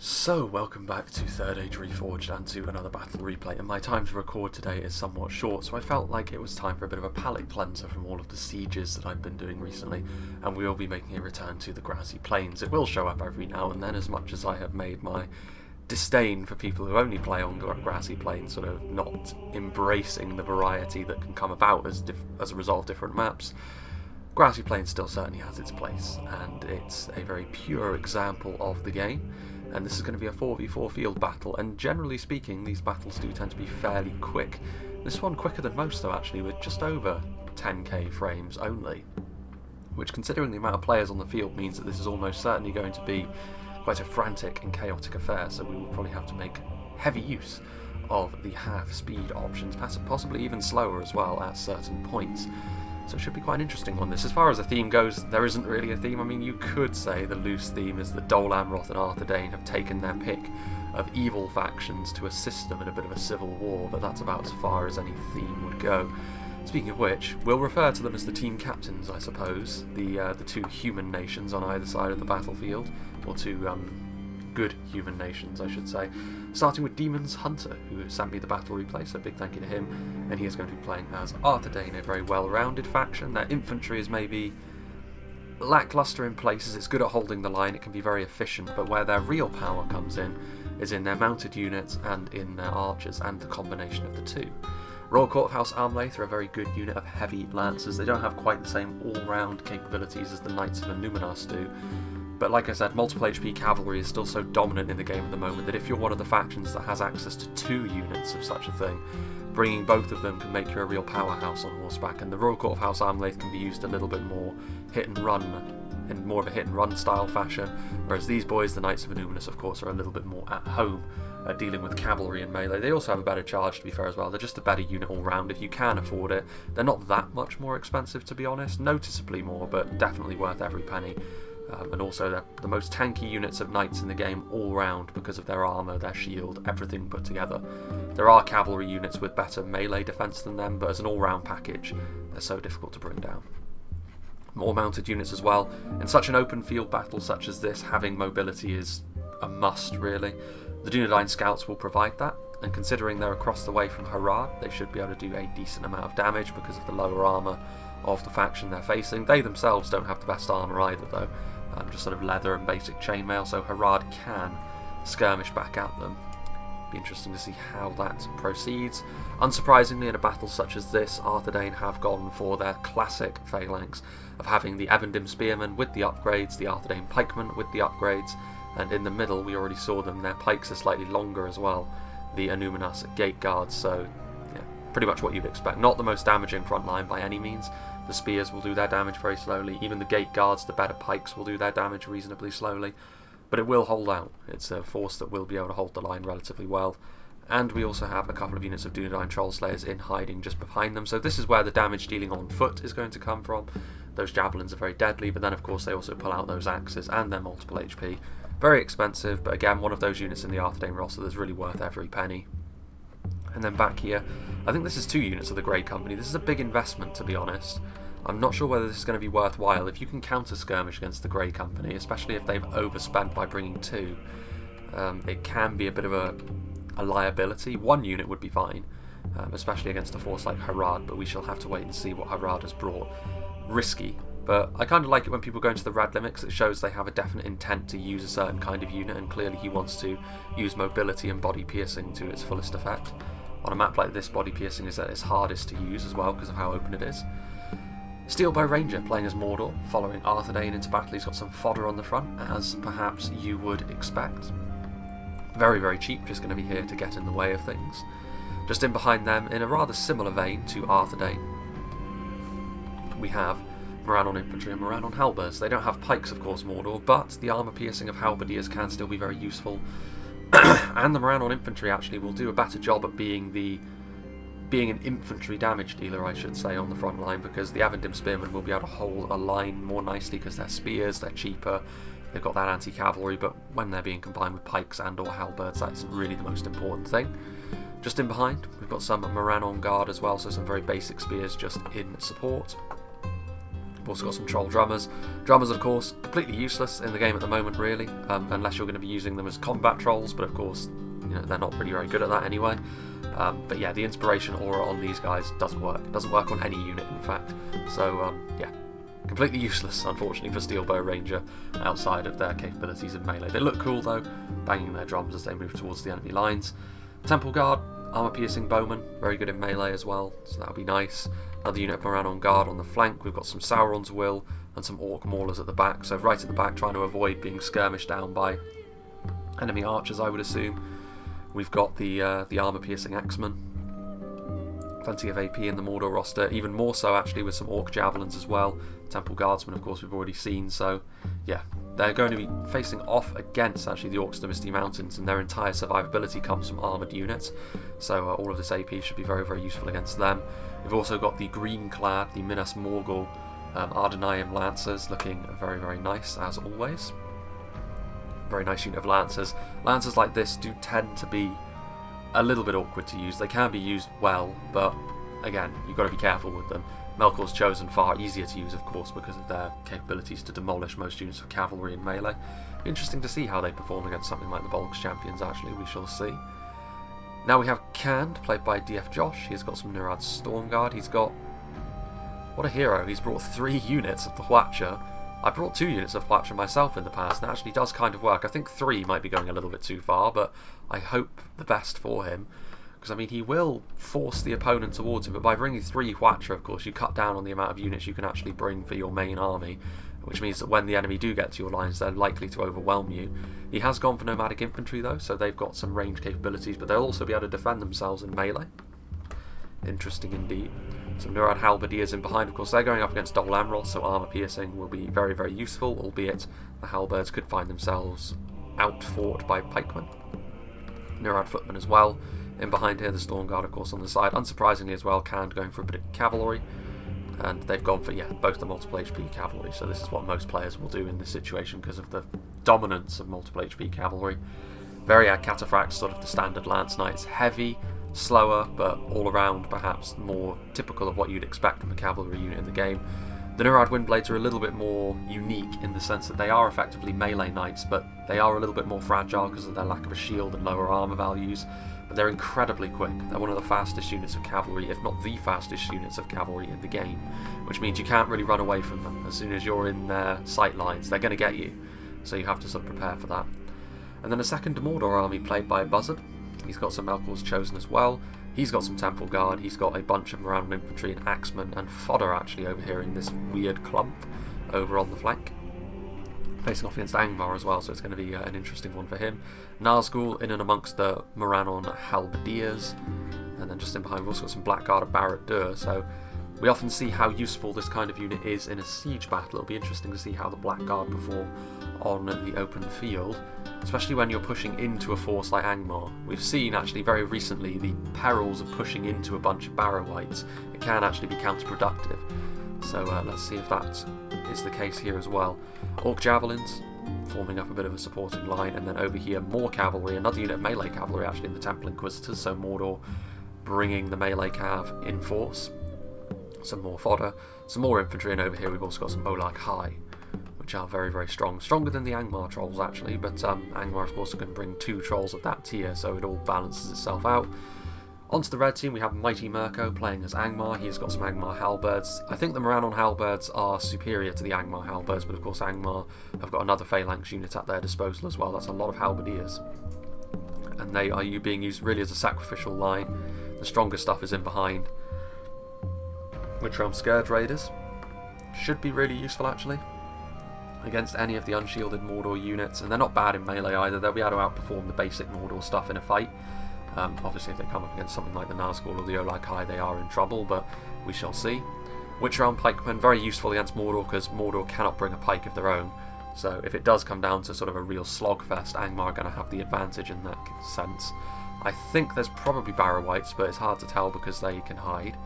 So, welcome back to Third Age Reforged and to another battle replay, and my time to record today is somewhat short, so I felt like it was time for a bit of a palate cleanser from all of the sieges that I've been doing recently, and we will be making a return to the grassy plains. It will show up every now and then, as much as I have made my disdain for people who only play on grassy plains sort of not embracing the variety that can come about as a result of different maps. Grassy plains still certainly has its place, and it's a very pure example of the game. And this is going to be a 4v4 field battle, and generally speaking these battles do tend to be fairly quick. This one quicker than most though, actually, with just over 10k frames only, which, considering the amount of players on the field, means that this is almost certainly going to be quite a frantic and chaotic affair, so we will probably have to make heavy use of the half speed options, possibly even slower as well at certain points. So it should be quite an interesting one. As far as the theme goes, there isn't really a theme. I mean, you could say the loose theme is that Dol Amroth and Arthedain have taken their pick of evil factions to assist them in a bit of a civil war, but that's about as far as any theme would go. Speaking of which, we'll refer to them as the team captains, I suppose, the two human nations on either side of the battlefield, or two good human nations, I should say. Starting with Demon's Hunter, who sent me the battle replay, so big thank you to him, and he is going to be playing as Arthedain, a very well-rounded faction. Their infantry is maybe lackluster in places, it's good at holding the line, it can be very efficient, but where their real power comes in is in their mounted units and in their archers, and the combination of the two. Royal Court of House Armlaith are a very good unit of heavy lancers. They don't have quite the same all-round capabilities as the Knights of Numinas do, but like I said, multiple HP cavalry is still so dominant in the game at the moment that if you're one of the factions that has access to 2 units of such a thing, bringing both of them can make you a real powerhouse on horseback, and the Royal Court of House Armlaith can be used a little bit more hit and run, in more of a hit and run style fashion, whereas these boys, the Knights of Numinas, of course, are a little bit more at home dealing with cavalry and melee. They also have a better charge, to be fair, as well. They're just a better unit all round if you can afford it. They're not that much more expensive, to be honest, noticeably more, but definitely worth every penny. And also they're the most tanky units of knights in the game all round because of their armour, their shield, everything put together. There are cavalry units with better melee defence than them, but as an all round package they're so difficult to bring down. More mounted units as well. In such an open field battle such as this, having mobility is a must, really. The Dunedain scouts will provide that, and considering they're across the way from Harad, they should be able to do a decent amount of damage because of the lower armour of the faction they're facing. They themselves don't have the best armour either though, just sort of leather and basic chainmail, so Harad can skirmish back at them. Be interesting to see how that proceeds. Unsurprisingly, in a battle such as this, Arthedain have gone for their classic phalanx of having the Evendim spearmen with the upgrades, the Arthedain pikemen with the upgrades, and in the middle we already saw them, their pikes are slightly longer as well, the Anuminas gate guards, so yeah, pretty much what you'd expect. Not the most damaging front line by any means. The spears will do their damage very slowly, even the gate guards, the better pikes, will do their damage reasonably slowly, but it will hold out. It's a force that will be able to hold the line relatively well. And we also have a couple of units of Dunedain Trollslayers in hiding just behind them, so this is where the damage dealing on foot is going to come from. Those javelins are very deadly, but then of course they also pull out those axes and their multiple HP. Very expensive, but again, one of those units in the Arthedain roster that's really worth every penny. And then back here, I think this is 2 units of the Grey Company. This is a big investment, to be honest. I'm not sure whether this is going to be worthwhile. If you can counter skirmish against the Grey Company, especially if they've overspent by bringing 2, it can be a bit of a liability. 1 unit would be fine, especially against a force like Harad, but we shall have to wait and see what Harad has brought. Risky, but I kind of like it when people go into the rad limits. It shows they have a definite intent to use a certain kind of unit, and clearly he wants to use mobility and body piercing to its fullest effect. On a map like this, body piercing is at its hardest to use as well because of how open it is. Steel Bow Ranger playing as Mordor, following Arthedain into battle. He's got some fodder on the front, as perhaps you would expect. Very, very cheap, just going to be here to get in the way of things. Just in behind them, in a rather similar vein to Arthedain, we have Moranon Infantry and Moranon Halberds. They don't have pikes, of course, Mordor, but the armour piercing of Halberdiers can still be very useful. And the Moranon Infantry actually will do a better job at being an infantry damage dealer, I should say, on the front line, because the Evendim Spearmen will be able to hold a line more nicely because they're spears, they're cheaper, they've got that anti-cavalry, but when they're being combined with pikes and or halberds, that isn't really the most important thing. Just in behind, we've got some Moranon Guard as well, so some very basic spears just in support. We've also got some troll drummers. Drummers, of course, completely useless in the game at the moment, really, unless you're going to be using them as combat trolls, but of course, you know, they're not really very good at that anyway. But yeah, the inspiration aura on these guys doesn't work. It doesn't work on any unit, in fact. So, yeah, completely useless, unfortunately, for Steelbow Ranger outside of their capabilities in melee. They look cool, though, banging their drums as they move towards the enemy lines. Temple Guard, armor-piercing bowman, very good in melee as well, so that'll be nice. Another unit up around on guard on the flank. We've got some Sauron's Will and some Orc Maulers at the back. So right at the back, trying to avoid being skirmished down by enemy archers, I would assume. We've got the armor-piercing Axeman. Plenty of AP in the Mordor roster, even more so actually with some Orc Javelins as well. Temple Guardsmen, of course, we've already seen, so yeah. They're going to be facing off against actually the Orcs of the Misty Mountains, and their entire survivability comes from armoured units, so all of this AP should be very, very useful against them. We've also got the green-clad, the Minas Morgul Arthedain Lancers, looking very, very nice as always. Very nice unit of Lancers. Lancers like this do tend to be a little bit awkward to use. They can be used well, but again, you've got to be careful with them. Melkor's Chosen far easier to use, of course, because of their capabilities to demolish most units of cavalry in melee. Interesting to see how they perform against something like the Bolgs Champions, actually, we shall see. Now we have Cand, played by DF Josh. He's got some Nurad Stormguard. He's got... what a hero. He's brought 3 units of the Hwacha. I brought 2 units of Hwacha myself in the past, and it actually does kind of work. I think 3 might be going a little bit too far, but I hope the best for him. Because, I mean, he will force the opponent towards him, but by bringing 3 Hwacha, of course, you cut down on the amount of units you can actually bring for your main army, which means that when the enemy do get to your lines, they're likely to overwhelm you. He has gone for nomadic infantry, though, so they've got some range capabilities, but they'll also be able to defend themselves in melee. Interesting indeed. Some Nurad Halberdiers in behind, of course, they're going up against Dol Amroth, so armour piercing will be very, very useful, albeit the Halberds could find themselves outfought by pikemen. Nurad footmen as well. In behind here, the Stormguard, of course, on the side. Unsurprisingly as well, Cand going for a bit of cavalry. And they've gone for, yeah, both the multiple HP cavalry. So this is what most players will do in this situation because of the dominance of multiple HP cavalry. Variag Cataphracts, sort of the standard Lance Knights. Heavy, slower, but all around perhaps more typical of what you'd expect from a cavalry unit in the game. The Nurad Windblades are a little bit more unique in the sense that they are effectively melee knights, but they are a little bit more fragile because of their lack of a shield and lower armour values. But they're incredibly quick. They're one of the fastest units of cavalry, if not the fastest units of cavalry in the game, which means you can't really run away from them. As soon as you're in their sight lines, they're going to get you, so you have to sort of prepare for that. And then a second Mordor army played by a Buzzard. He's got some Melkor's Chosen as well. He's got some Temple Guard. He's got a bunch of Morannon Infantry and Axemen and fodder actually over here in this weird clump over on the flank. Facing off against Angmar as well, so it's going to be an interesting one for him. Nazgul in and amongst the Morannon Halberdiers, and then just in behind we've also got some Blackguard of Barad-dûr, so we often see how useful this kind of unit is in a siege battle. It'll be interesting to see how the Blackguard perform on the open field, especially when you're pushing into a force like Angmar. We've seen actually very recently the perils of pushing into a bunch of Barrow-wights. It can actually be counterproductive, so let's see if that is the case here as well. Orc Javelins forming up a bit of a supporting line, and then over here more cavalry, another unit of melee cavalry actually in the Temple Inquisitors, so Mordor bringing the melee cav in force. Some more fodder, some more infantry, and over here we've also got some Molag High, which are very, very strong. Stronger than the Angmar trolls actually, but Angmar of course can bring 2 trolls of that tier, so it all balances itself out. Onto the red team, we have Mighty Mirko playing as Angmar. He's got some Angmar Halberds. I think the Morannon Halberds are superior to the Angmar Halberds, but of course Angmar have got another Phalanx unit at their disposal as well. That's a lot of Halberdiers. And they are being used really as a sacrificial line. The stronger stuff is in behind. Witch Realm Scourge Raiders should be really useful actually against any of the unshielded Mordor units, and they're not bad in melee either. They'll be able to outperform the basic Mordor stuff in a fight. Obviously if they come up against something like the Nazgul or the Olag High, they are in trouble, but we shall see. Witch Realm Pikemen, very useful against Mordor because Mordor cannot bring a pike of their own, so if it does come down to sort of a real slogfest, Angmar are going to have the advantage in that sense. I think there's probably Barrow-wights, but it's hard to tell because they can hide.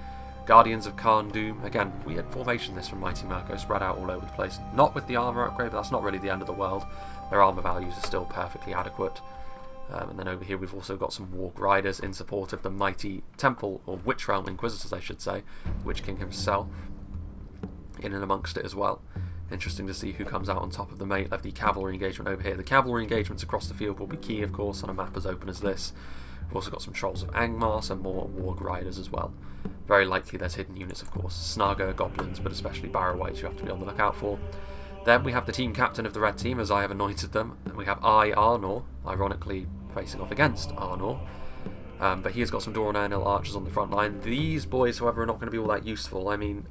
Guardians of Khan Doom, again, weird formation this from Mighty Mirko, spread out all over the place. Not with the armour upgrade, but that's not really the end of the world. Their armour values are still perfectly adequate. And then over here we've also got some Warg Riders in support of the Mighty Temple, or Witch Realm Inquisitors I should say, Witch King himself. in and amongst it as well. Interesting to see who comes out on top of the cavalry engagement over here. The cavalry engagements across the field will be key, of course, on a map as open as this. We've also got some Trolls of Angmar, some more Warg Riders as well. Very likely there's hidden units, of course. Snaga, Goblins, but especially Barrow Wights you have to be on the lookout for. Then we have the team captain of the red team, as I have anointed them. And we have Arnor, ironically facing off against Arnor. But he has got some Doran Ernil archers on the front line. These boys, however, are not going to be all that useful. I mean,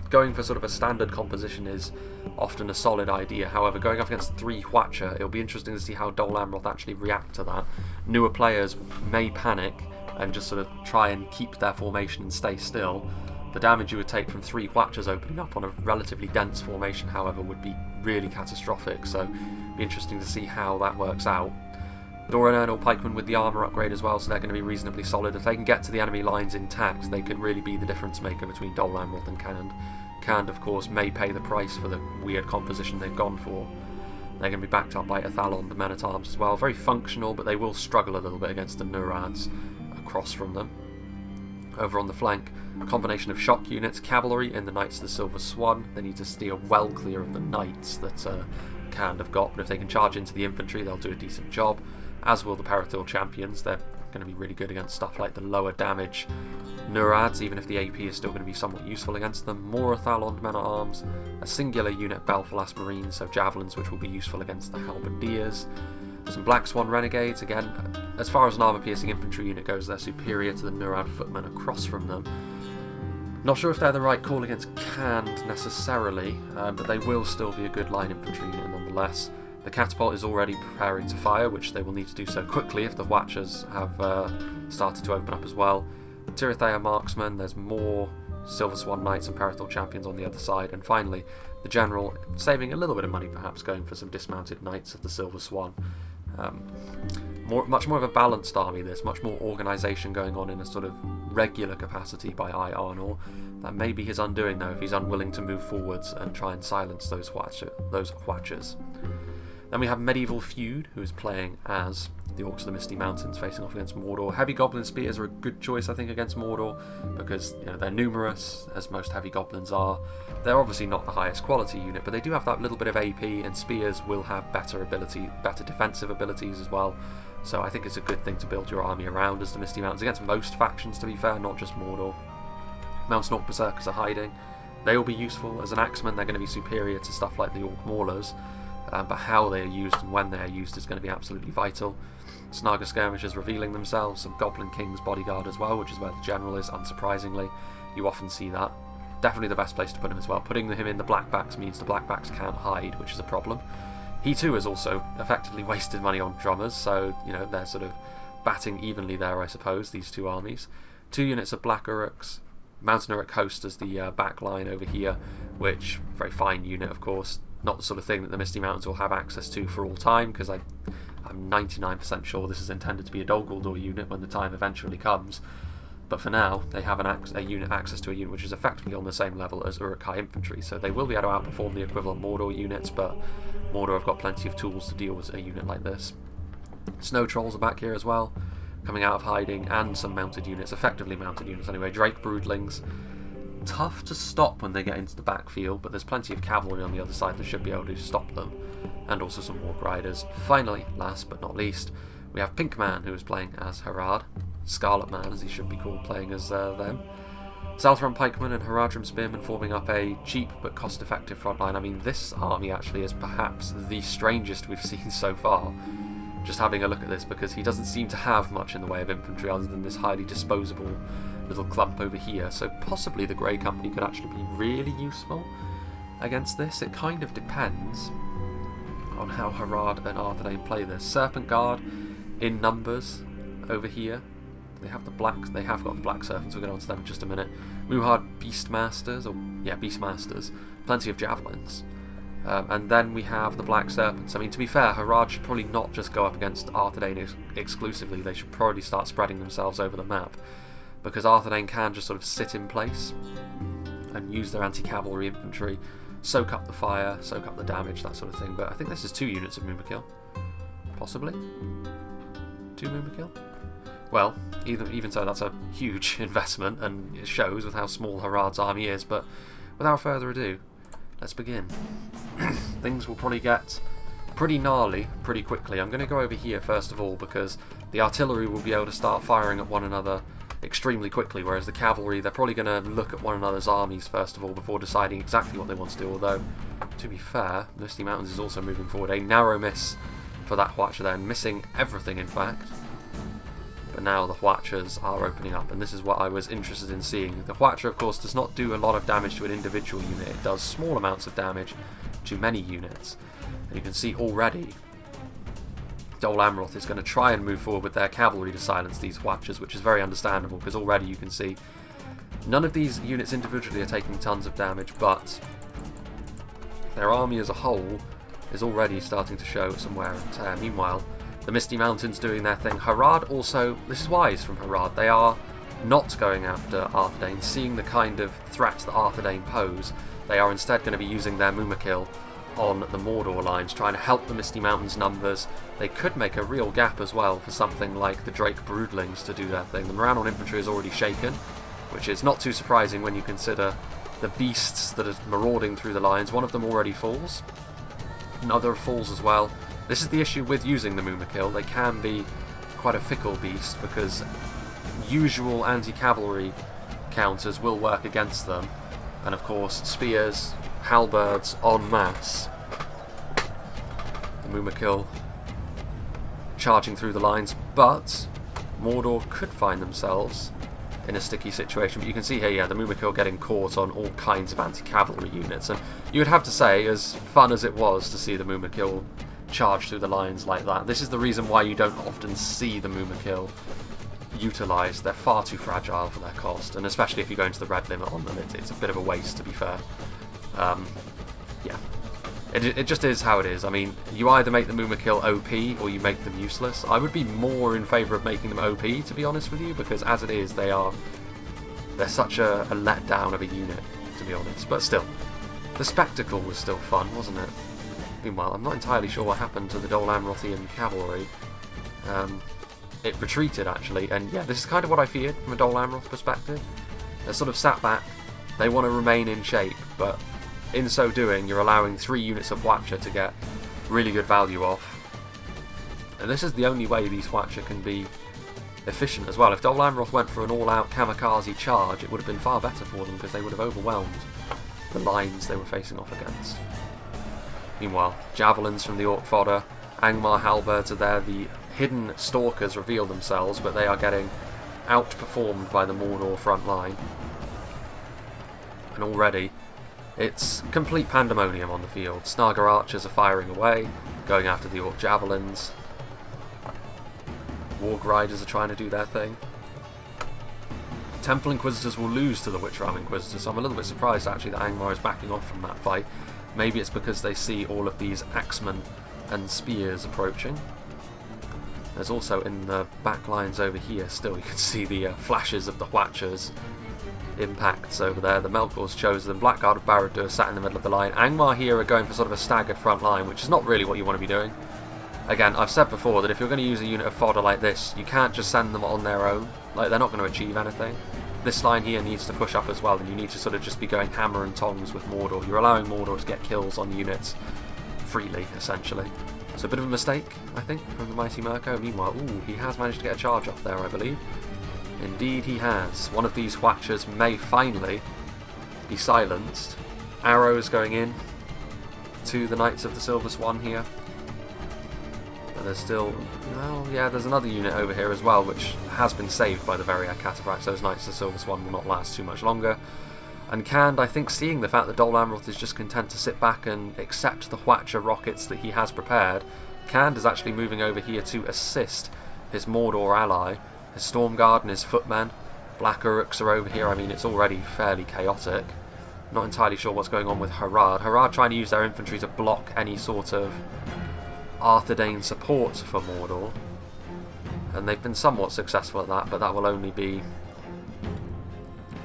going for sort of a standard composition is often a solid idea. However, going up against 3 Hwacha, it'll be interesting to see how Dol Amroth actually react to that. Newer players may panic and just sort of try and keep their formation and stay still. The damage you would take from 3 Hwachas opening up on a relatively dense formation, however, would be really catastrophic, so it'll be interesting to see how that works out. Doran Ernil pikemen with the armour upgrade as well, so they're going to be reasonably solid. If they can get to the enemy lines intact, they could really be the difference maker between Dol Amroth and Canned. Canned, of course, may pay the price for the weird composition they've gone for. They're going to be backed up by Athalon, the men-at-arms as well. Very functional, but they will struggle a little bit against the Nurads across from them. Over on the flank, a combination of shock units, cavalry, and the Knights of the Silver Swan. They need to steer well clear of the Knights that Canned have got, but if they can charge into the infantry, they'll do a decent job. As will the Parathor champions. They're going to be really good against stuff like the lower damage Nurads, even if the AP is still going to be somewhat useful against them. More Athalon men-at-arms, a singular unit Belfalas Marines, so javelins, which will be useful against the halberdiers. Some Black Swan renegades. Again, as far as an armour-piercing infantry unit goes, they're superior to the Nurad footmen across from them. Not sure if they're the right call against Canned necessarily, but they will still be a good line infantry unit nonetheless. The catapult is already preparing to fire, which they will need to do so quickly if the Hwachas have started to open up as well. Tirithea marksmen, there's more Silver Swan Knights and Parathor champions on the other side, and finally the general, saving a little bit of money perhaps, going for some dismounted Knights of the Silver Swan. Much more of a balanced army this, much more organisation going on in a sort of regular capacity by Arnor. That may be his undoing though if he's unwilling to move forwards and try and silence those Hwachas. Then we have Medieval Feud, who is playing as the Orcs of the Misty Mountains, facing off against Mordor. Heavy Goblin Spears are a good choice, I think, against Mordor, because they're numerous, as most heavy goblins are. They're obviously not the highest quality unit, but they do have that little bit of AP, and Spears will have better defensive abilities as well. So I think it's a good thing to build your army around as the Misty Mountains, against most factions, to be fair, not just Mordor. Mountain Orc Berserkers are hiding. They will be useful. As an Axeman, they're going to be superior to stuff like the Orc Maulers. But how they are used and when they are used is going to be absolutely vital. Snaga Skirmishers revealing themselves, some Goblin King's Bodyguard as well, which is where the general is, unsurprisingly. You often see that. Definitely the best place to put him as well. Putting him in the Blackbacks means the Blackbacks can't hide, which is a problem. He too has also effectively wasted money on drummers, so they're sort of batting evenly there, I suppose, these two armies. 2 units of Black Uruks, Mountain Uruk Host as the back line over here, which, very fine unit of course. Not the sort of thing that the Misty Mountains will have access to for all time, because I'm 99% sure this is intended to be a Dol Guldur unit when the time eventually comes. But for now, they have access to a unit which is effectively on the same level as Uruk-hai infantry, so they will be able to outperform the equivalent Mordor units, but Mordor have got plenty of tools to deal with a unit like this. Snow Trolls are back here as well, coming out of hiding, and some mounted units, effectively mounted units anyway. Drake Broodlings. Tough to stop when they get into the backfield, but there's plenty of cavalry on the other side that should be able to stop them, and also some Warg Riders. Finally, last but not least, we have Pink Man, who is playing as Harad, Scarlet Man as he should be called, playing as them. Southron Pikemen and Haradrim Spearmen forming up a cheap but cost-effective frontline. I mean, this army actually is perhaps the strangest we've seen so far. Just having a look at this, because he doesn't seem to have much in the way of infantry other than this highly disposable little clump over here, so possibly the Grey Company could actually be really useful against this. It kind of depends on how Harad and Arthedain play this. Serpent Guard in numbers over here. They have got the Black Serpents, we'll get on to them in just a minute. Muhard Beastmasters, Beastmasters, plenty of javelins. And then we have the Black Serpents. I mean, to be fair, Harad should probably not just go up against Arthedain exclusively, they should probably start spreading themselves over the map, because Arthedain can just sort of sit in place and use their anti-cavalry infantry, soak up the fire, soak up the damage, that sort of thing. But I think this is 2 units of Moonbakill. Possibly? 2 Moonbakill? Well, even so, that's a huge investment, and it shows with how small Harad's army is, but without further ado, let's begin. Things will probably get pretty gnarly pretty quickly. I'm going to go over here first of all because the artillery will be able to start firing at one another extremely quickly, whereas the cavalry, they're probably going to look at one another's armies first of all before deciding exactly what they want to do, although, to be fair, Misty Mountains is also moving forward. A narrow miss for that Hwacha there, missing everything in fact. But now the Hwachas are opening up, and this is what I was interested in seeing. The Hwacha, of course, does not do a lot of damage to an individual unit. It does small amounts of damage to many units. And you can see already Dol Amroth is going to try and move forward with their cavalry to silence these Hwachas, which is very understandable, because already you can see none of these units individually are taking tons of damage, but their army as a whole is already starting to show some wear and tear. Meanwhile, the Misty Mountains doing their thing. Harad also, this is wise from Harad, they are not going after Arthedain, seeing the kind of threats that Arthedain pose. They are instead going to be using their Mumakil on the Mordor lines, trying to help the Misty Mountains' numbers. They could make a real gap as well for something like the Drake Broodlings to do their thing. The Morannon infantry is already shaken, which is not too surprising when you consider the beasts that are marauding through the lines. One of them already falls, another falls as well. This is the issue with using the Mumakil. They can be quite a fickle beast because usual anti-cavalry counters will work against them, and of course spears, halberds en masse. The Mumakil charging through the lines, but Mordor could find themselves in a sticky situation. But you can see here, yeah, the Mumakil getting caught on all kinds of anti-cavalry units, and you would have to say, as fun as it was to see the Mumakil charge through the lines like that, this is the reason why you don't often see the Mumakil utilised. They're far too fragile for their cost, and especially if you go into the red limit on them, it's a bit of a waste, to be fair. Yeah, it just is how it is. I mean, you either make the Mumakil OP or you make them useless. I would be more in favour of making them OP, to be honest with you, because as it is, they're such a letdown of a unit, to be honest. But still, the spectacle was still fun, wasn't it? Meanwhile, I'm not entirely sure what happened to the Dol Amrothian cavalry. It retreated, actually, and yeah, this is kind of what I feared from a Dol Amroth perspective. They're sort of sat back, they want to remain in shape, but in so doing, you're allowing 3 units of Hwacha to get really good value off. And this is the only way these Hwacha can be efficient as well. If Dol Amroth went for an all-out kamikaze charge, it would have been far better for them, because they would have overwhelmed the lines they were facing off against. Meanwhile, javelins from the Orc fodder, Angmar halberds are there, the hidden stalkers reveal themselves, but they are getting outperformed by the Mordor front line. And already, it's complete pandemonium on the field. Snaga archers are firing away, going after the Orc javelins. Warg riders are trying to do their thing. Temple Inquisitors will lose to the Witchram Inquisitors, so I'm a little bit surprised actually that Angmar is backing off from that fight. Maybe it's because they see all of these axemen and spears approaching. There's also in the back lines over here still, you can see the flashes of the Hwachas impacts over there. The Melkor's chosen, Blackguard of Barad-dûr sat in the middle of the line. Angmar here are going for sort of a staggered front line, which is not really what you want to be doing. Again, I've said before that if you're going to use a unit of fodder like this, you can't just send them on their own. Like, they're not going to achieve anything. This line here needs to push up as well, and you need to sort of just be going hammer and tongs with Mordor. You're allowing Mordor to get kills on units freely, essentially. So a bit of a mistake, I think, from the mighty Mirko. Meanwhile, ooh, he has managed to get a charge off there, I believe. Indeed he has. One of these Hwachas may finally be silenced. Arrows going in to the Knights of the Silver Swan here. But there's still, well, yeah, there's another unit over here as well, which has been saved by the Veriac Cataphracts. Those Knights of the Silver Swan will not last too much longer. And Khand, I think, seeing the fact that Dol Amroth is just content to sit back and accept the Hwacha rockets that he has prepared, Khand is actually moving over here to assist his Mordor ally. His Stormguard and his footmen. Black Uruks are over here. I mean, it's already fairly chaotic. Not entirely sure what's going on with Harad. Harad trying to use their infantry to block any sort of Arthedain support for Mordor. And they've been somewhat successful at that, but that will only be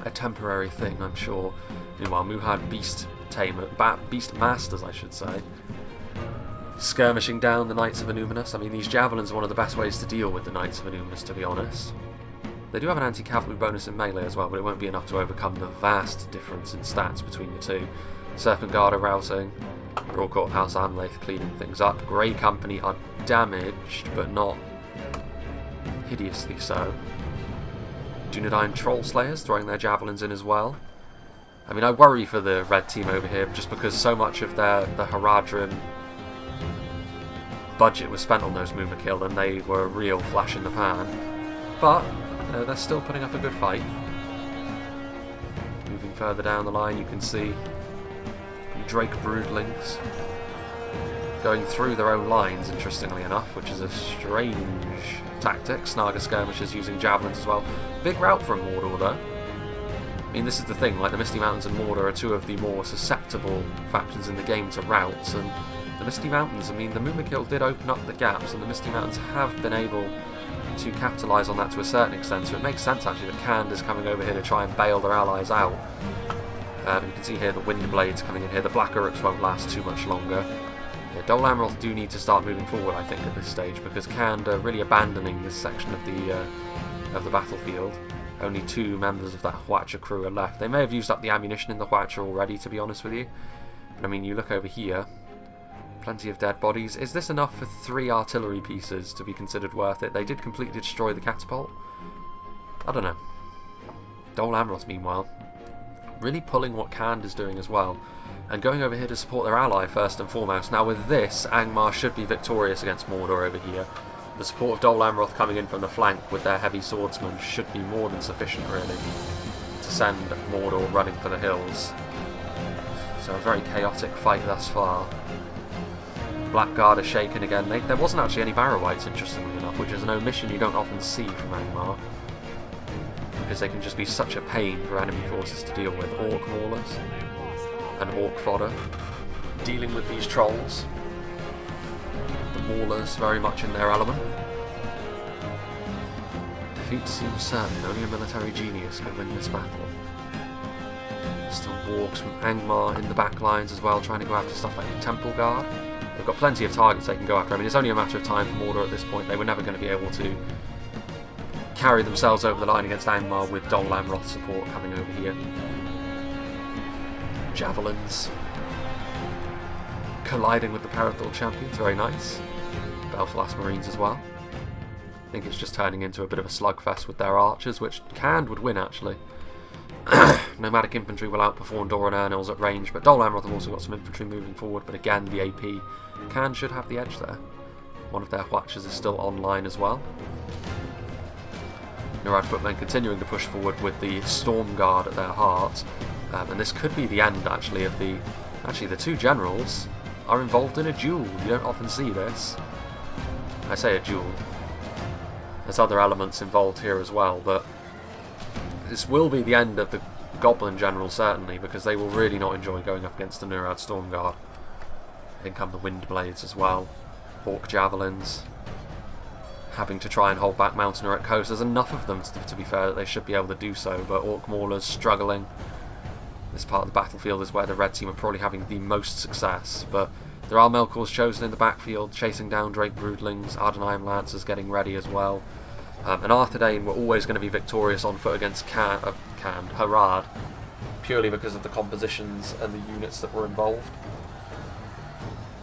a temporary thing, I'm sure. Meanwhile, Muhad Beast Masters, I should say, skirmishing down the Knights of Annúminas. I mean, these javelins are one of the best ways to deal with the Knights of Annúminas, to be honest. They do have an anti-cavalry bonus in melee as well, but it won't be enough to overcome the vast difference in stats between the two. Serpent Guard are routing, Royal Court of House Amroth cleaning things up. Grey Company are damaged, but not hideously so. Dunedain Troll Slayers throwing their javelins in as well. I mean, I worry for the red team over here, just because so much of the Haradrim budget was spent on those Mumakil, and they were a real flash in the pan. But they're still putting up a good fight. Moving further down the line, you can see Drake Broodlings going through their own lines, interestingly enough, which is a strange tactic. Snaga Skirmishers using javelins as well. Big rout from Mordor, though. I mean, this is the thing, like the Misty Mountains and Mordor are two of the more susceptible factions in the game to routes, and the Misty Mountains, I mean, the Mumakil did open up the gaps, and the Misty Mountains have been able to capitalise on that to a certain extent, so it makes sense actually that Khand is coming over here to try and bail their allies out. You can see here the Wind Blades coming in here. The Black Uruks won't last too much longer. Yeah, Dol Amroth do need to start moving forward, I think, at this stage, because Khand are really abandoning this section of the battlefield. Only 2 members of that Hwacha crew are left. They may have used up the ammunition in the Hwacha already, to be honest with you. But I mean, you look over here, plenty of dead bodies. Is this enough for 3 artillery pieces to be considered worth it? They did completely destroy the catapult. I don't know. Dol Amroth, meanwhile, really pulling what Khand is doing as well, and going over here to support their ally first and foremost. Now with this, Angmar should be victorious against Mordor over here. The support of Dol Amroth coming in from the flank with their heavy swordsmen should be more than sufficient, really, to send Mordor running for the hills. So a very chaotic fight thus far. Blackguard are shaken again. There wasn't actually any Barrow-wights, interestingly enough, which is an omission you don't often see from Angmar, because they can just be such a pain for enemy forces to deal with. Orc Maulers and Orc Fodder dealing with these trolls. The Maulers very much in their element. Defeat seems certain. Only a military genius could win this battle. Still wargs from Angmar in the back lines as well, trying to go after stuff like the Temple Guard. They've got plenty of targets they can go after. I mean, it's only a matter of time for Mordor at this point. They were never going to be able to carry themselves over the line against Angmar with Dol Amroth support coming over here. Javelins colliding with the Parathor champions, very nice. Belfast Marines as well. I think it's just turning into a bit of a slugfest with their archers, which Khand would win actually. Nomadic infantry will outperform Doran Ernils at range, but Dol Amroth have also got some infantry moving forward, but again the AP Khand should have the edge there. One of their Hwachas is still online as well. Narad footmen continuing to push forward with the Storm Guard at their heart, and this could be the end actually of the... Actually, the 2 generals are involved in a duel. You don't often see this. I say a duel. There's other elements involved here as well, but this will be the end of the Goblin general certainly, because they will really not enjoy going up against the Narad Storm Guard. In come the Wind Blades as well. Orc Javelins, having to try and hold back Mountain Uruk Coast. There's enough of them, to be fair, that they should be able to do so, but Orc Maulers struggling. This part of the battlefield is where the red team are probably having the most success, but there are Melkors chosen in the backfield, chasing down Drake Broodlings. Arthedain Lancers getting ready as well. And Arthedain were always going to be victorious on foot against Harad, purely because of the compositions and the units that were involved.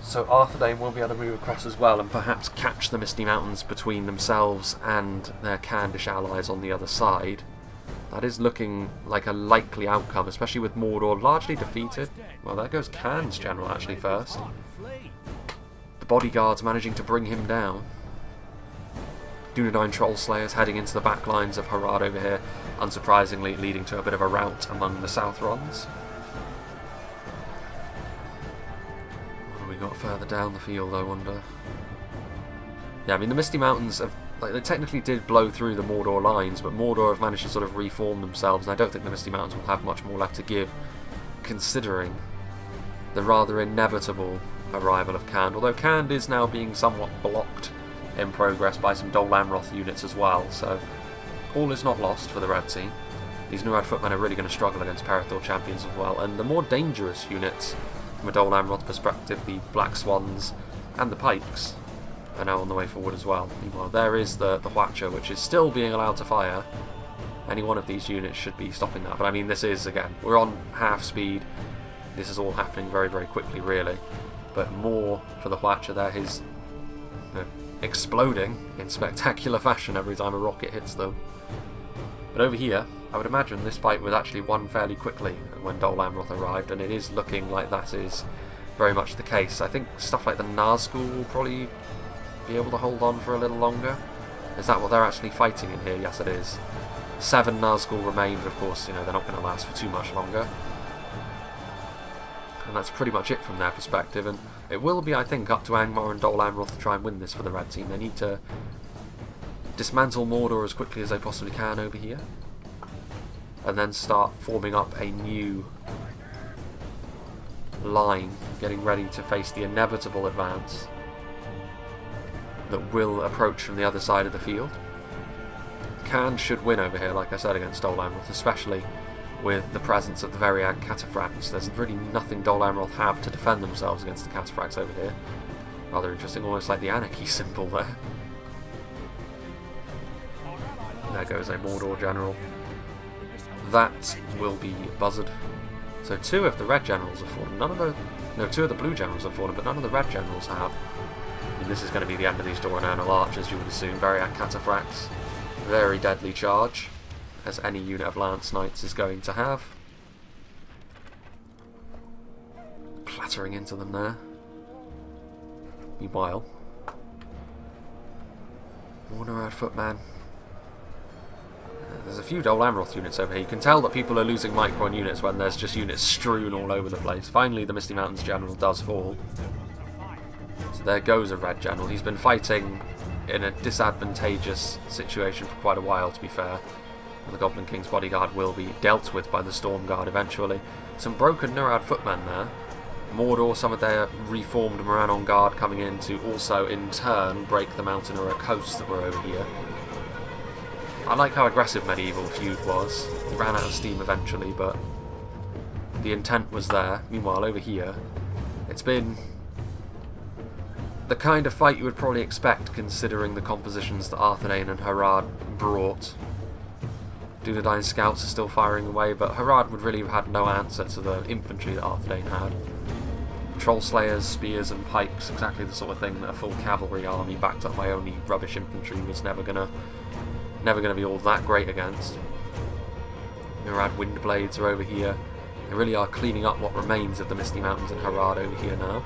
So Arthedain will be able to move across as well and perhaps catch the Misty Mountains between themselves and their Khandish allies on the other side. That is looking like a likely outcome, especially with Mordor largely defeated. Well, there goes Khan's general actually first. The bodyguards managing to bring him down. Dunedain Troll Slayers heading into the back lines of Harad over here, unsurprisingly leading to a bit of a rout among the Southrons. What have we got further down the field, I wonder? Yeah, I mean, the Misty Mountains have... Like, they technically did blow through the Mordor lines, but Mordor have managed to sort of reform themselves, and I don't think the Misty Mountains will have much more left to give, considering the rather inevitable arrival of Khand. Although Khand is now being somewhat blocked in progress by some Dol Amroth units as well, so all is not lost for the red team. These Narad footmen are really going to struggle against Parathor champions as well, and the more dangerous units from a Dol Amroth perspective, the Black Swans and the Pikes, are now on the way forward as well. Meanwhile, there is the Hwacha, which is still being allowed to fire, Any one of these units should be stopping that. But I mean, this is, again, we're on half speed. This is all happening very, very quickly, really. But more for the Watcher there. He's exploding in spectacular fashion every time a rocket hits them. But over here, I would imagine this fight was actually won fairly quickly when Dol Amroth arrived, and it is looking like that is very much the case. I think stuff like the Nazgul will probably be able to hold on for a little longer. Is that what they're actually fighting in here? Yes, it is. 7 Nazgul remain, but of course, you know, they're not going to last for too much longer. And that's pretty much it from their perspective, and it will be, I think, up to Angmar and Dol Amroth to try and win this for the red team. They need to dismantle Mordor as quickly as they possibly can over here, and then start forming up a new line, getting ready to face the inevitable advance that will approach from the other side of the field. Can should win over here, like I said, against Dol Amroth, especially with the presence of the Variag Cataphracts. There's really nothing Dol Amroth have to defend themselves against the Cataphracts over here. Rather interesting, almost like the Anarchy symbol there. There goes a Mordor general. That will be buzzed. So 2 of the red generals have fallen. No, 2 of the blue generals have fallen, but none of the red generals have. I mean, this is going to be the end of these Dorananal archers, you would assume. Variag Cataphracts. Very deadly charge, as any unit of Lance Knights is going to have. Clattering into them there. Meanwhile, Warnerad Footman. There's a few Dol Amroth units over here. You can tell that people are losing Micron units when there's just units strewn all over the place. Finally, the Misty Mountains general does fall. So there goes a red general. He's been fighting in a disadvantageous situation for quite a while, to be fair. And the Goblin King's bodyguard will be dealt with by the Storm Guard eventually. Some broken Nurad footmen there. Mordor, some of their reformed Morannon Guard coming in to also, in turn, break the Mountain or a coast that were over here. I like how aggressive Medieval Feud was. It ran out of steam eventually, but the intent was there. Meanwhile, over here, it's been the kind of fight you would probably expect, considering the compositions that Arthedain and Harad brought. Dunedain scouts are still firing away, but Harad would really have had no answer to the infantry that Arthedain had. Troll Slayers, spears and pikes, exactly the sort of thing that a full cavalry army backed up by only rubbish infantry was never gonna be all that great against. Murad Windblades are over here. They really are cleaning up what remains of the Misty Mountains and Harad over here now.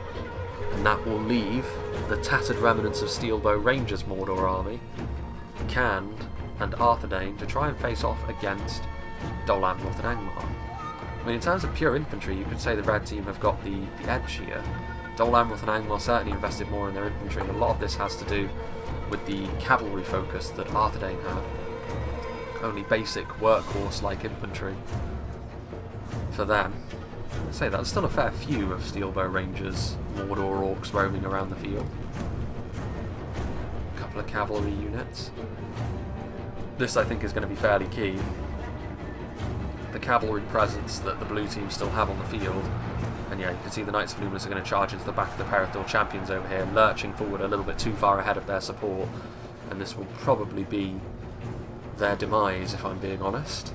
And that will leave the tattered remnants of Steelbow Rangers Mordor army, Canned and Arthedain, to try and face off against Dol Amroth and Angmar. I mean, in terms of pure infantry, you could say the red team have got the edge here. Dol Amroth and Angmar certainly invested more in their infantry, and a lot of this has to do with the cavalry focus that Arthedain had. Only basic workhorse-like infantry for them. I'd say that's still a fair few of Steelbow Rangers, Mordor orcs roaming around the field. A couple of cavalry units. This, I think, is going to be fairly key. The cavalry presence that the blue team still have on the field. And yeah, you can see the Knights of Luminous are going to charge into the back of the Perithor champions over here, lurching forward a little bit too far ahead of their support. And this will probably be their demise, if I'm being honest.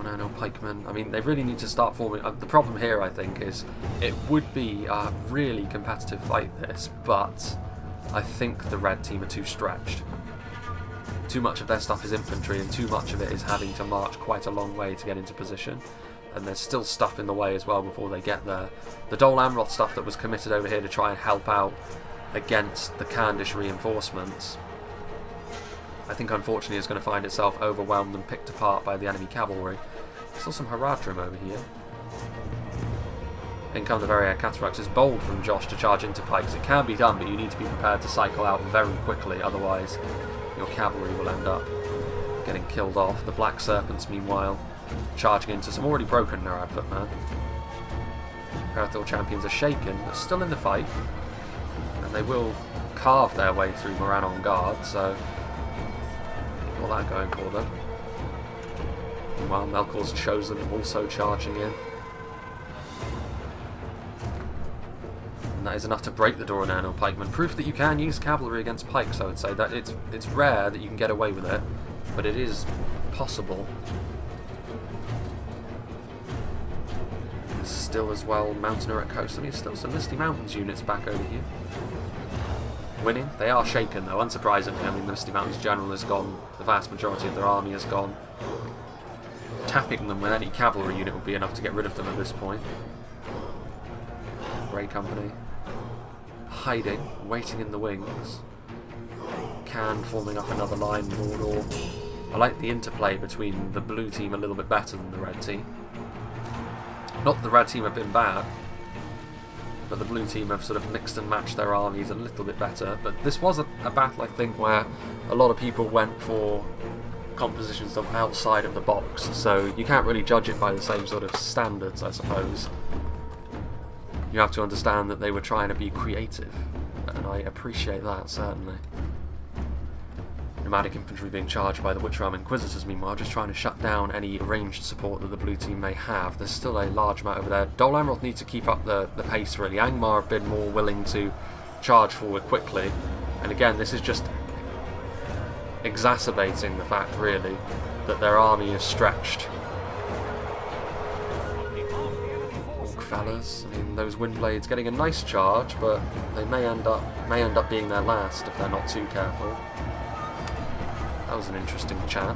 Nano pikemen. I mean, they really need to start forming. The problem here, I think, is it would be a really competitive fight, this, but I think the red team are too stretched. Too much of their stuff is infantry, and too much of it is having to march quite a long way to get into position. And there's still stuff in the way as well before they get there. The Dol Amroth stuff that was committed over here to try and help out against the Khandish reinforcements, I think unfortunately is going to find itself overwhelmed and picked apart by the enemy cavalry. Still some Haradrim over here. In come the Variag Cataphracts. It's bold from Josh to charge into pikes. It can be done, but you need to be prepared to cycle out very quickly, otherwise your cavalry will end up getting killed off. The Black Serpents, meanwhile, charging into some already broken Nurad footmen. Perithor champions are shaken, but still in the fight, and they will carve their way through Morannon Guard, so all that going for them. Meanwhile, Melkor's Chosen also charging in. And that is enough to break the Doranano pikemen. Proof that you can use cavalry against pikes, I would say. That it's rare that you can get away with it, but it is possible. There's still as well Mountaineer at coast. I mean, still some Misty Mountains units back over here. Winning. They are shaken though, unsurprisingly. I mean, the Misty Mountains general is gone. The vast majority of their army is gone. Tapping them with any cavalry unit would be enough to get rid of them at this point. Grey Company. Hiding, waiting in the wings. Can forming up another line, Mordor. I like the interplay between the blue team a little bit better than the red team. Not that the red team have been bad, but the blue team have sort of mixed and matched their armies a little bit better. But this was a battle, I think, where a lot of people went for compositions of outside of the box, so you can't really judge it by the same sort of standards, I suppose. You have to understand that they were trying to be creative, and I appreciate that, certainly. Nomadic infantry being charged by the Witchram Inquisitors, meanwhile, just trying to shut down any ranged support that the blue team may have. There's still a large amount over there. Dol Amroth needs to keep up the pace, really. Angmar have been more willing to charge forward quickly, and again, this is just exacerbating the fact, really, that their army is stretched. Fellas, I mean, those Windblades getting a nice charge, but they may end up being their last if they're not too careful. That was an interesting chat.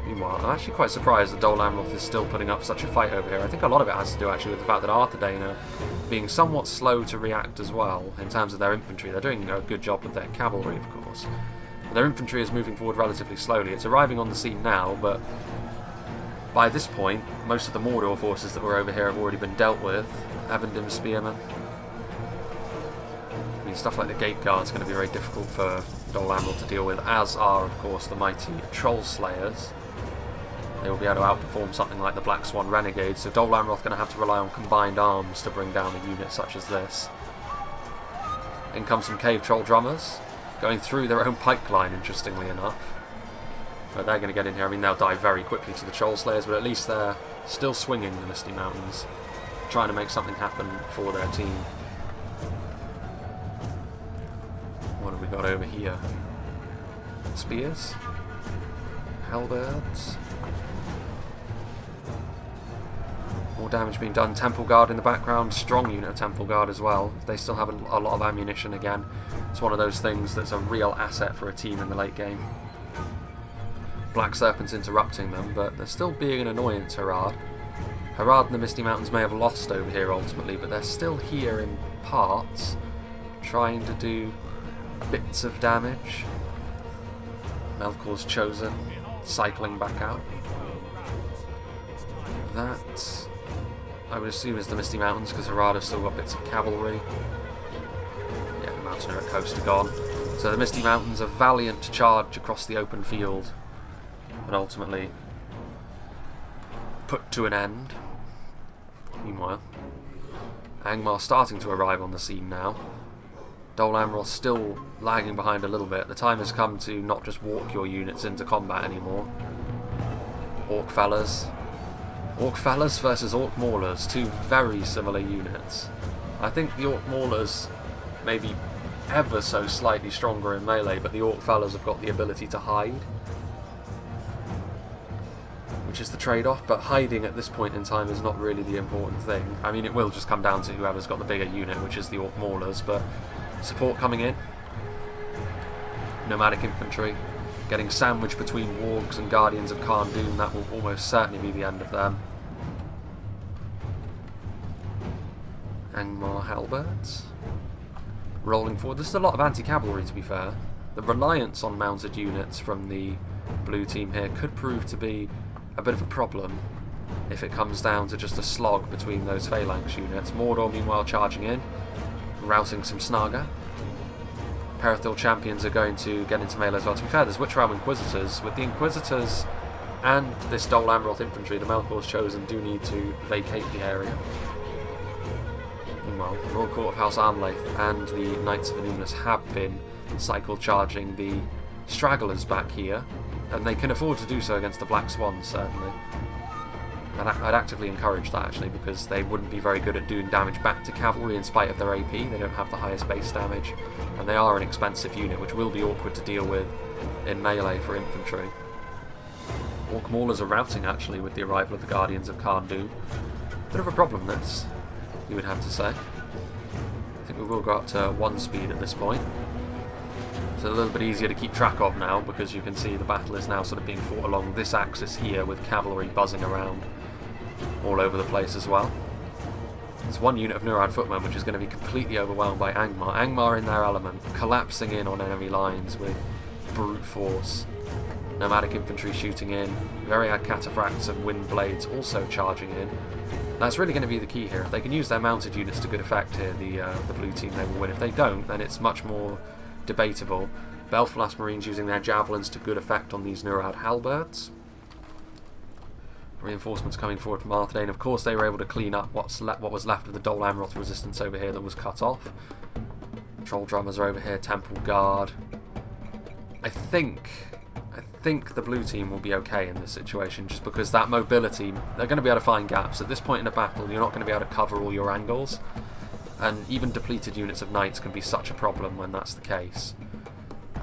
Meanwhile, I'm actually quite surprised that Dol Amroth is still putting up such a fight over here. I think a lot of it has to do actually with the fact that Arthedain are being somewhat slow to react as well in terms of their infantry. They're doing a good job with their cavalry, of course. But their infantry is moving forward relatively slowly. It's arriving on the scene now, but by this point, most of the Mordor forces that were over here have already been dealt with. Avendim Spearmen. I mean, stuff like the Gate Guard's going to be very difficult for Dol Amroth to deal with, as are, of course, the mighty Troll Slayers. They will be able to outperform something like the Black Swan Renegades, so Dol Amroth going to have to rely on combined arms to bring down a unit such as this. In comes some Cave Troll Drummers, going through their own pike line, interestingly enough. But they're going to get in here. I mean, they'll die very quickly to the Troll Slayers, but at least they're still swinging the Misty Mountains, trying to make something happen for their team. What have we got over here? Spears? Halberds? More damage being done. Temple Guard in the background. Strong unit of Temple Guard as well. They still have a lot of ammunition again. It's one of those things that's a real asset for a team in the late game. Black Serpent's interrupting them, but they're still being an annoyance, Harad. Harad and the Misty Mountains may have lost over here ultimately, but they're still here in parts, trying to do bits of damage. Melkor's Chosen, cycling back out. That, I would assume, is the Misty Mountains, because Harad have still got bits of cavalry. Yeah, the Mountaineer at coast are gone. So the Misty Mountains, a valiant charge across the open field, and ultimately put to an end. Meanwhile, Angmar starting to arrive on the scene now. Dol Amroth still lagging behind a little bit. The time has come to not just walk your units into combat anymore. Orc Fellas. Orc Fellas versus Orc Maulers, two very similar units. I think the Orc Maulers may be ever so slightly stronger in melee, but the Orc Fellas have got the ability to hide, which is the trade-off, but hiding at this point in time is not really the important thing. I mean, it will just come down to whoever's got the bigger unit, which is the Orc Maulers, but support coming in. Nomadic infantry getting sandwiched between Wargs and Guardians of Kharn-Dûm. That will almost certainly be the end of them. Angmar halberds rolling forward. This is a lot of anti-cavalry, to be fair. The reliance on mounted units from the blue team here could prove to be a bit of a problem if it comes down to just a slog between those phalanx units. Mordor, meanwhile, charging in, routing some Snaga. Perithil champions are going to get into melee as well. To be fair, there's Witchram Inquisitors. With the Inquisitors and this Dol Amroth infantry, the Melkor's Chosen do need to vacate the area. Meanwhile, the Royal Court of House Armlaith and the Knights of Anubis have been cycle charging the stragglers back here, and they can afford to do so against the Black Swans, certainly. I'd actively encourage that, actually, because they wouldn't be very good at doing damage back to cavalry in spite of their AP. They don't have the highest base damage, and they are an expensive unit, which will be awkward to deal with in melee for infantry. Orc Maulers are routing, actually, with the arrival of the Guardians of Khand Dûm. Bit of a problem, this, you would have to say. I think we will go up to 1 speed at this point. It's a little bit easier to keep track of now, because you can see the battle is now sort of being fought along this axis here, with cavalry buzzing around all over the place as well. There's one unit of Nurad footmen which is going to be completely overwhelmed by Angmar. Angmar in their element, collapsing in on enemy lines with brute force. Nomadic infantry shooting in, Myriad cataphracts and wind blades also charging in. That's really going to be the key here. If they can use their mounted units to good effect here, the blue team, they will win. If they don't, then it's much more debatable. Belfast Marines using their javelins to good effect on these Nurad halberds. Reinforcements coming forward from Arthedain. Of course, they were able to clean up what was left of the Dol Amroth resistance over here that was cut off. Troll drummers are over here. Temple Guard. I think the blue team will be okay in this situation, just because that mobility, they're going to be able to find gaps. At this point in the battle, you're not going to be able to cover all your angles, and even depleted units of knights can be such a problem when that's the case.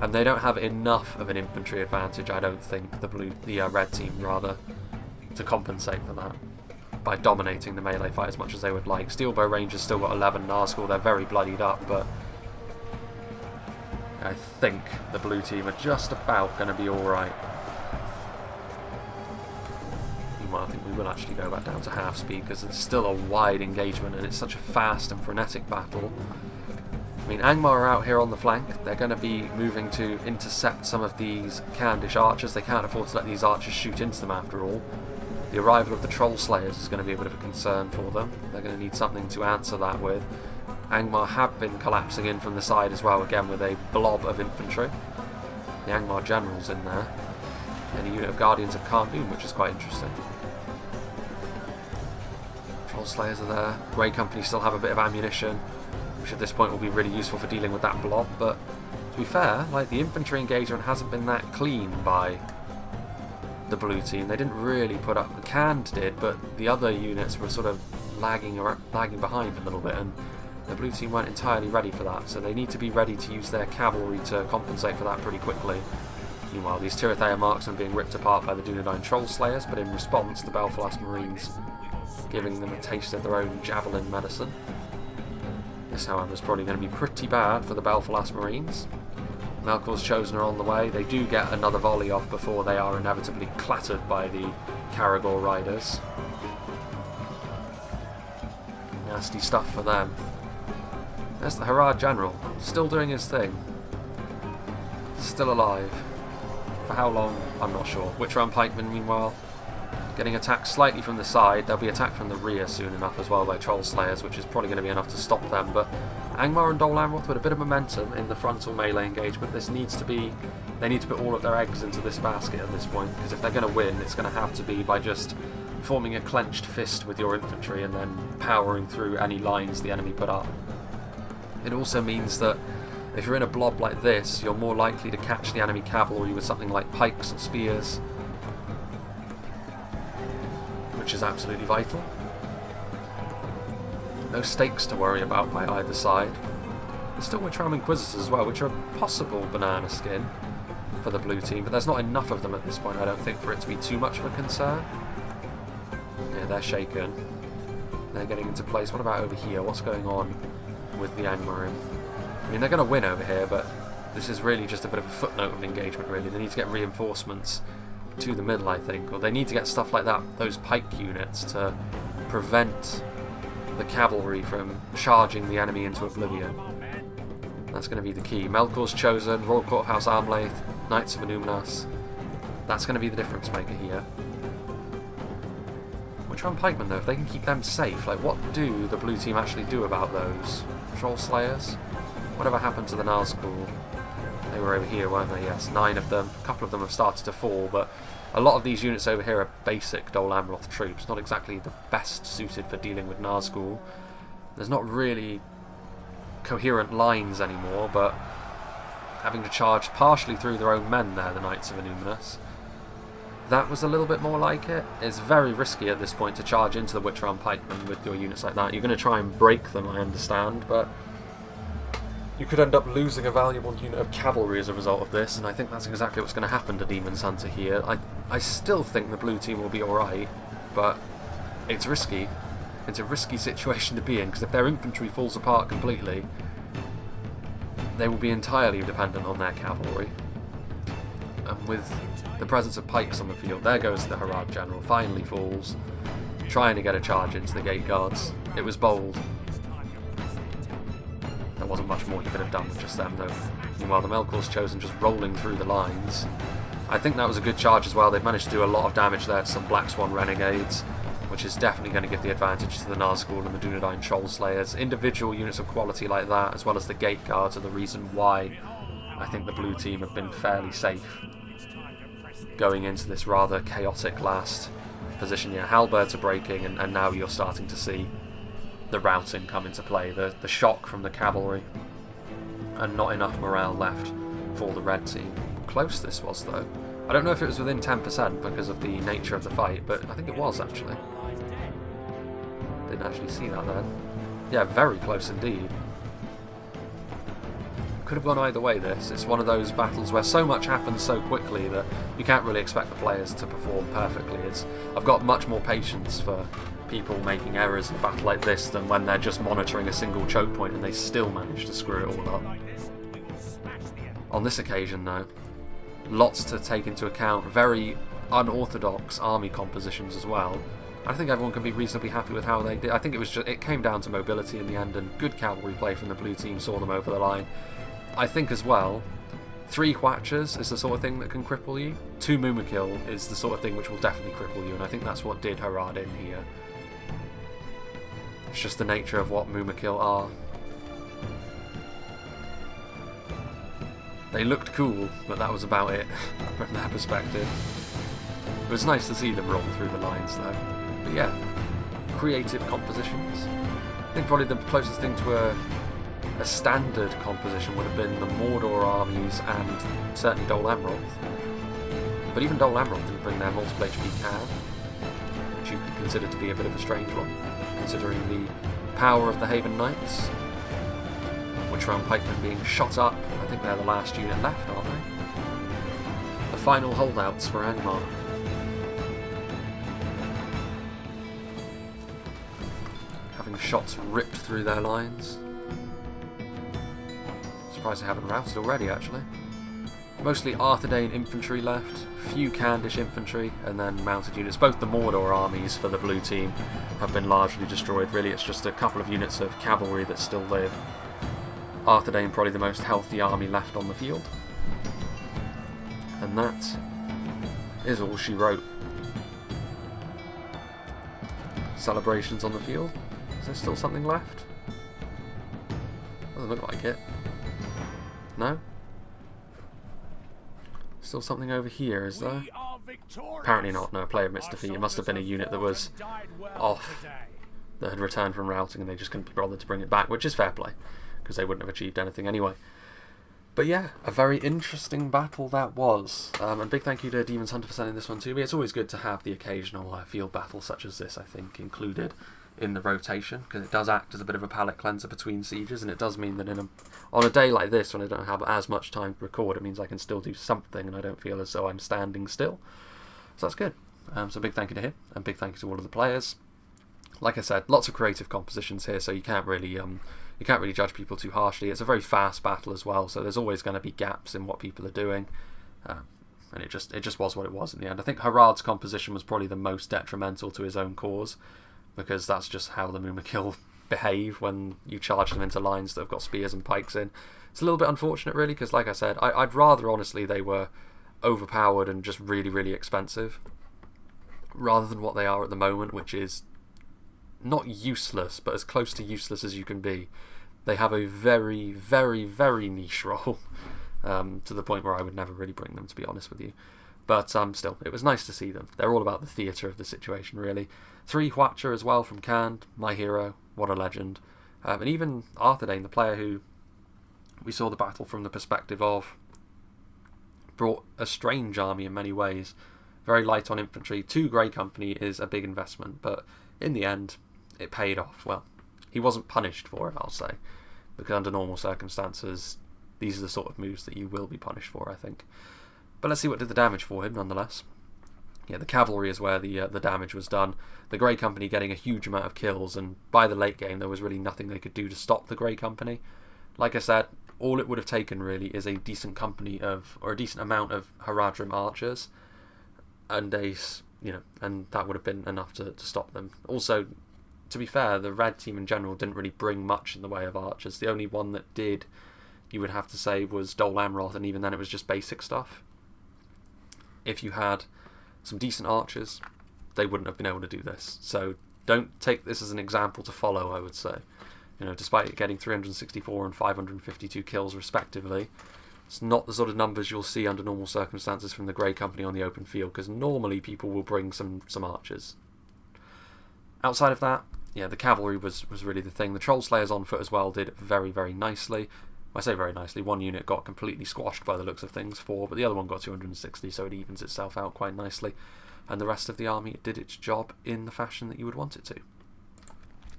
And they don't have enough of an infantry advantage, I don't think, the red team rather, to compensate for that by dominating the melee fight as much as they would like. Steelbow Rangers still got 11 Nazgul, they're very bloodied up, but I think the blue team are just about going to be alright. Meanwhile, I think we will actually go back down to half speed, because it's still a wide engagement and it's such a fast and frenetic battle. I mean, Angmar are out here on the flank. They're going to be moving to intercept some of these Khandish archers. They can't afford to let these archers shoot into them after all. The arrival of the Troll Slayers is going to be a bit of a concern for them. They're going to need something to answer that with. Angmar have been collapsing in from the side as well, again with a blob of infantry. The Angmar general's in there. And a unit of Guardians of Khand Dûm, which is quite interesting. Troll Slayers are there. Grey Company still have a bit of ammunition, which at this point will be really useful for dealing with that blob, but to be fair, like, the infantry engagement hasn't been that clean by the blue team. They didn't really put up, the Khand did, but the other units were sort of lagging behind a little bit, and the blue team weren't entirely ready for that, so they need to be ready to use their cavalry to compensate for that pretty quickly. Meanwhile, these Tirithea marksmen being ripped apart by the Dunedain Troll Slayers, but in response, the Belfast Marines giving them a taste of their own javelin medicine. This, however, is probably going to be pretty bad for the Belfast Marines. Melkor's Chosen are on the way. They do get another volley off before they are inevitably clattered by the Caragor Riders. Nasty stuff for them. There's the Harad General, still doing his thing. Still alive. For how long, I'm not sure. Witcher Pikemen, meanwhile, getting attacked slightly from the side. They'll be attacked from the rear soon enough as well by Troll Slayers, which is probably going to be enough to stop them. But Angmar and Dol Amroth with a bit of momentum in the frontal melee engagement. This needs to be, they need to put all of their eggs into this basket at this point, because if they're going to win, it's going to have to be by just forming a clenched fist with your infantry and then powering through any lines the enemy put up. It also means that if you're in a blob like this, you're more likely to catch the enemy cavalry with something like pikes or spears, which is absolutely vital. No stakes to worry about by either side. There's still Witchram Inquisitors as well, which are a possible banana skin for the blue team, but there's not enough of them at this point, I don't think, for it to be too much of a concern. Yeah, they're shaken. They're getting into place. What about over here? What's going on with the Angmar? I mean, they're going to win over here, but this is really just a bit of a footnote of engagement, really. They need to get reinforcements to the middle, I think, or they need to get stuff like that, those pike units, to prevent the cavalry from charging the enemy into oblivion. That's going to be the key. Melkor's Chosen, Royal Court of House Armlaith, Knights of Anumnas. That's going to be the difference maker here. Witchram Pikemen, though, if they can keep them safe, like, what do the blue team actually do about those Troll Slayers? Whatever happened to the Nazgul? They were over here, weren't they? Yes, 9 of them. A couple of them have started to fall, but a lot of these units over here are basic Dol Amroth troops, not exactly the best suited for dealing with Nazgul. There's not really coherent lines anymore, but having to charge partially through their own men there, the Knights of Anumnas. that was a little bit more like it. It's very risky at this point to charge into the Witcher-armed pikemen with your units like that. You're going to try and break them, I understand, but you could end up losing a valuable unit of cavalry as a result of this, and I think that's exactly what's going to happen to Demon's Hunter here. I still think the blue team will be alright, but it's risky. It's a risky situation to be in, because if their infantry falls apart completely, they will be entirely dependent on their cavalry. And with the presence of pikes on the field, there goes the Harad general, finally falls, trying to get a charge into the gate guards. It was bold. There wasn't much more he could have done with just them though. Meanwhile, the Melkor's chosen just rolling through the lines. I think that was a good charge as well. They've managed to do a lot of damage there to some Black Swan renegades, which is definitely going to give the advantage to the Nazgul and the Dunedain Troll Slayers. Individual units of quality like that, as well as the gate guards, are the reason why I think the blue team have been fairly safe going into this rather chaotic last position. Yeah, halberds are breaking, and now you're starting to see the routing come into play, the shock from the cavalry, and not enough morale left for the red team. Close this was though. I don't know if it was within 10% because of the nature of the fight, but I think it was actually. Didn't actually see that then. Yeah, very close indeed. Could have gone either way this. It's one of those battles where so much happens so quickly that you can't really expect the players to perform perfectly. I've got much more patience for people making errors in a battle like this than when they're just monitoring a single choke point and they still manage to screw it all up. On this occasion though, lots to take into account, very unorthodox army compositions as well. I think everyone can be reasonably happy with how they did. I think it came down to mobility in the end, and good cavalry play from the blue team saw them over the line. I think as well, 3 Hwatchers is the sort of thing that can cripple you. 2 Mumakil is the sort of thing which will definitely cripple you, and I think that's what did Harad in here. It's just the nature of what Mumakil are. They looked cool, but that was about it from that perspective. It was nice to see them roll through the lines though. But yeah, creative compositions. I think probably the closest thing to a standard composition would have been the Mordor armies and certainly Dol Amroth. But even Dol Amroth didn't bring their multiple HP can, which you could consider to be a bit of a strange one, considering the power of the Haven Knights, which are on pikemen being shot up. I think they're the last unit left, aren't they? The final holdouts for Angmar. Having shots ripped through their lines. Surprised they haven't routed already, actually. Mostly Arthedain infantry left, few Candish infantry, and then mounted units. Both the Mordor armies for the blue team have been largely destroyed. Really, it's just a couple of units of cavalry that still live. Arthedain probably the most healthy army left on the field. And that is all she wrote. Celebrations on the field. Is there still something left? Doesn't look like it. No? Still something over here, is there? Apparently not, no. Player missed defeat. It must have been a unit that was off, that had returned from routing and they just couldn't be bothered to bring it back, which is fair play, because they wouldn't have achieved anything anyway. But yeah, a very interesting battle that was. And big thank you to Demon's Hunter for sending this one to me. It's always good to have the occasional field battle such as this, I think, included in the rotation, because it does act as a bit of a palate cleanser between sieges, and it does mean that on a day like this, when I don't have as much time to record, it means I can still do something and I don't feel as though I'm standing still. So that's good. So big thank you to him, and big thank you to all of the players. Like I said, lots of creative compositions here, so you can't really judge people too harshly. It's a very fast battle as well, so there's always going to be gaps in what people are doing, and it just was what it was in the end. I think Harad's composition was probably the most detrimental to his own cause, because that's just how the Mumakil behave when you charge them into lines that have got spears and pikes in. It's a little bit unfortunate, really, because like I said, I'd rather, honestly, they were overpowered and just really, really expensive, rather than what they are at the moment, which is not useless, but as close to useless as you can be. They have a very, very, very niche role, to the point where I would never really bring them, to be honest with you. But still, it was nice to see them. They're all about the theatre of the situation, really. 3 Hwatcher as well from Khand, my hero, what a legend. And even Arthedain, the player who we saw the battle from the perspective of, brought a strange army in many ways. very light on infantry. 2 Grey Company is a big investment, but in the end, it paid off. Well, he wasn't punished for it, I'll say, because under normal circumstances, these are the sort of moves that you will be punished for, I think. But let's see what did the damage for him, nonetheless. Yeah, the cavalry is where the damage was done. The Grey Company getting a huge amount of kills, and by the late game, there was really nothing they could do to stop the Grey Company. Like I said, all it would have taken really is a decent company of, or a decent amount of Haradrim archers, and and that would have been enough to stop them. Also, to be fair, the red team in general didn't really bring much in the way of archers. The only one that did, you would have to say, was Dol Amroth, and even then it was just basic stuff. If you had some decent archers, they wouldn't have been able to do this. So don't take this as an example to follow, I would say. Despite it getting 364 and 552 kills respectively, it's not the sort of numbers you'll see under normal circumstances from the Grey Company on the open field, because normally people will bring some archers. Outside of that, yeah, the cavalry was really the thing. The Troll Slayers on foot as well did very, very nicely. I say very nicely, one unit got completely squashed by the looks of things, 4, but the other one got 260, so it evens itself out quite nicely. And the rest of the army did its job in the fashion that you would want it to.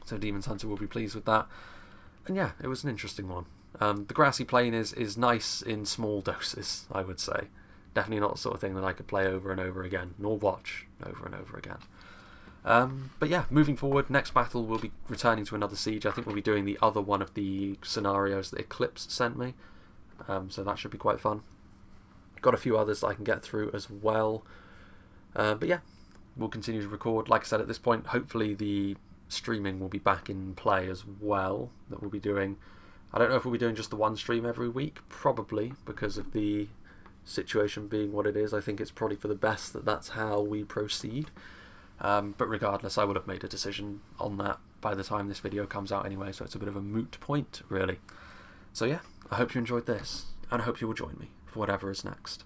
So Demon's Hunter will be pleased with that. And yeah, it was an interesting one. The Grassy Plain is nice in small doses, I would say. Definitely not the sort of thing that I could play over and over again, nor watch over and over again. But yeah, moving forward, next battle we'll be returning to another siege. I think we'll be doing the other one of the scenarios that Eclipse sent me. So that should be quite fun. Got a few others that I can get through as well. But yeah, we'll continue to record. Like I said, at this point, hopefully the streaming will be back in play as well, that we'll be doing. I don't know if we'll be doing just the one stream every week, probably, because of the situation being what it is. I think it's probably for the best that that's how we proceed. But regardless, I would have made a decision on that by the time this video comes out anyway, so it's a bit of a moot point, really. So yeah, I hope you enjoyed this, and I hope you will join me for whatever is next.